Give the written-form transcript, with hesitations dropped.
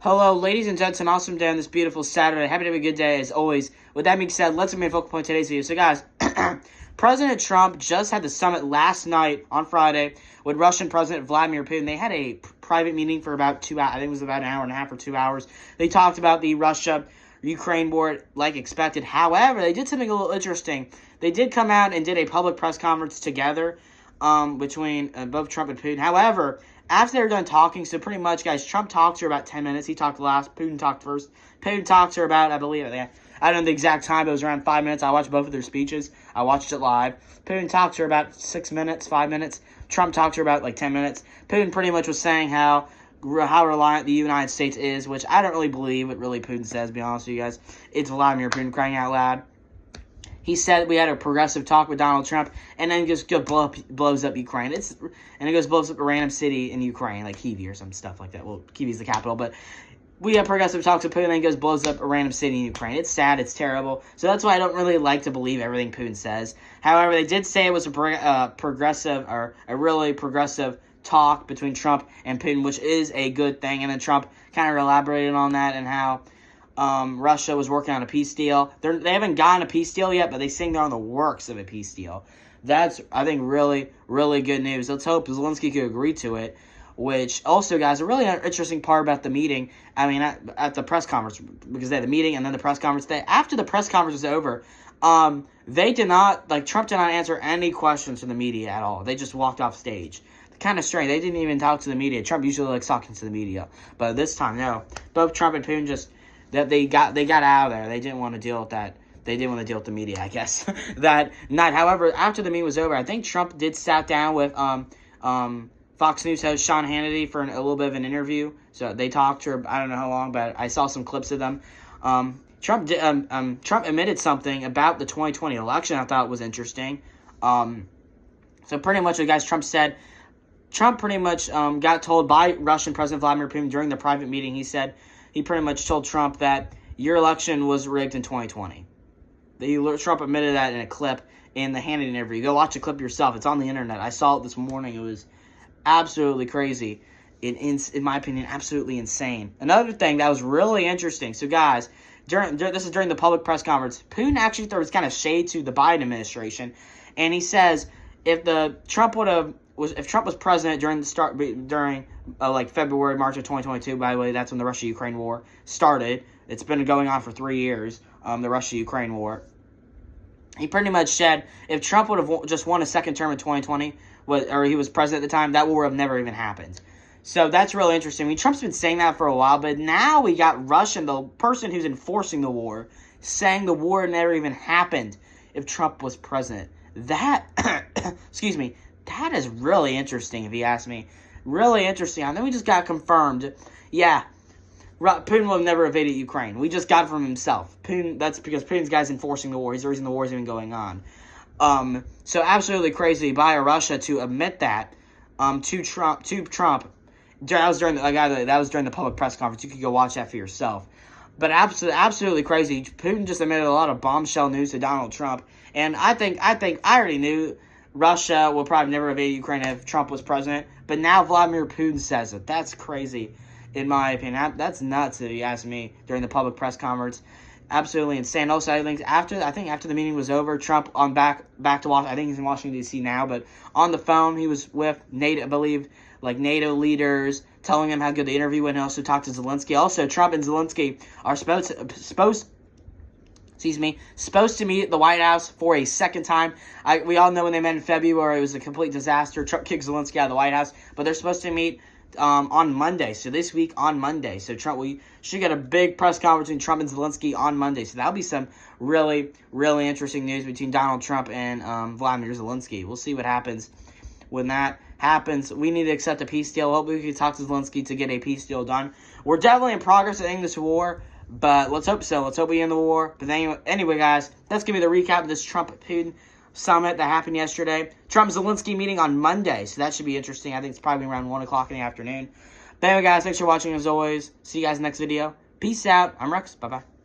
Hello, ladies and gents, an awesome day on this beautiful Saturday. Happy to have a good day, as always. With that being said, let's make a focal point today's video. So, guys, President Trump just had the summit last night on Friday with Russian President Vladimir Putin. They had a private meeting for about 2 hours. I think it was about an hour and a half or 2 hours. They talked about the Russia-Ukraine war like expected. However, they did something a little interesting. They did come out and did a public press conference together between both Trump and Putin. However, after they were done talking, so pretty much, guys, Trump talked for about 10 minutes. He talked last. Putin talked first. Putin talked for about, I believe, I don't know the exact time, but it was around 5 minutes. I watched both of their speeches. I watched it live. Putin talked for about 6 minutes, 5 minutes. Trump talked for about, 10 minutes. Putin pretty much was saying how reliant the United States is, which I don't really believe what really Putin says, to be honest with you guys. It's Vladimir Putin crying out loud. He said we had a progressive talk with Donald Trump, and then just blows up Ukraine. Blows up a random city in Ukraine, like Kyiv or some stuff like that. Well, Kyiv is the capital, but we have progressive talks with Putin, and then blows up a random city in Ukraine. It's sad, it's terrible. So that's why I don't really like to believe everything Putin says. However, they did say it was a really progressive talk between Trump and Putin, which is a good thing. And then Trump kind of elaborated on that and how Russia was working on a peace deal. They haven't gotten a peace deal yet, but they think they're on the works of a peace deal. That's, I think, really, really good news. Let's hope Zelensky could agree to it, which also, guys, a really interesting part about the meeting, at the press conference, because they had the meeting and then the press conference. After the press conference was over, they did not, Trump did not answer any questions from the media at all. They just walked off stage. Kind of strange. They didn't even talk to the media. Trump usually likes talking to the media, but this time, no. Both Trump and Putin they got out of there. They didn't want to deal with that. They didn't want to deal with the media, I guess, that night. However, after the meeting was over, I think Trump did sat down with Fox News host Sean Hannity for a little bit of an interview. So they talked for I don't know how long, but I saw some clips of them. Trump admitted something about the 2020 election I thought was interesting. So pretty much, guys, Trump pretty much got told by Russian President Vladimir Putin during the private meeting. He pretty much told Trump that your election was rigged in 2020. Trump admitted that in a clip in the Hannity interview. Go watch the clip yourself. It's on the internet. I saw it this morning. It was absolutely crazy. In my opinion, absolutely insane. Another thing that was really interesting. So, guys, this is during the public press conference. Putin actually throws kind of shade to the Biden administration, and he says if Trump was president during February, March of 2022, by the way, that's when the Russia-Ukraine war started. It's been going on for 3 years, the Russia-Ukraine war. He pretty much said if Trump would have just won a second term in 2020, or he was president at the time, that war would have never even happened. So that's really interesting. Trump's been saying that for a while, but now we got Russia, the person who's enforcing the war, saying the war never even happened if Trump was president. That, excuse me, that is really interesting, if you ask me. Really interesting. And then we just got confirmed. Yeah, Putin will have never invaded Ukraine. We just got it from himself. That's because Putin's guy's enforcing the war. He's the reason the war is even going on. So absolutely crazy by Russia to admit that to Trump. That was during the public press conference. You could go watch that for yourself. But absolutely crazy. Putin just admitted a lot of bombshell news to Donald Trump, and I already knew Russia will probably never invade Ukraine if Trump was president. But now Vladimir Putin says it. That's crazy, in my opinion. That's nuts, if you ask me, during the public press conference. Absolutely insane. Also, I think after the meeting was over, Trump back to Washington. I think he's in Washington, D.C. now, but on the phone, he was with NATO, I believe, NATO leaders, telling them how good the interview went. He also talked to Zelensky. Also, Trump and Zelensky are supposed to meet at the White House for a second time. We all know when they met in February, it was a complete disaster. Trump kicked Zelensky out of the White House, but they're supposed to meet on Monday. So this week on Monday. So we should get a big press conference between Trump and Zelensky on Monday. So that'll be some really, really interesting news between Donald Trump and Vladimir Zelensky. We'll see what happens when that happens. We need to accept a peace deal. Hopefully we can talk to Zelensky to get a peace deal done. We're definitely in progress of ending this war, but let's hope so. Let's hope we end the war. But anyway, guys, that's going to be the recap of this Trump-Putin summit that happened yesterday. Trump-Zelensky meeting on Monday, so that should be interesting. I think it's probably around 1 o'clock in the afternoon. But anyway, guys, thanks for watching as always. See you guys in the next video. Peace out. I'm Rex. Bye-bye.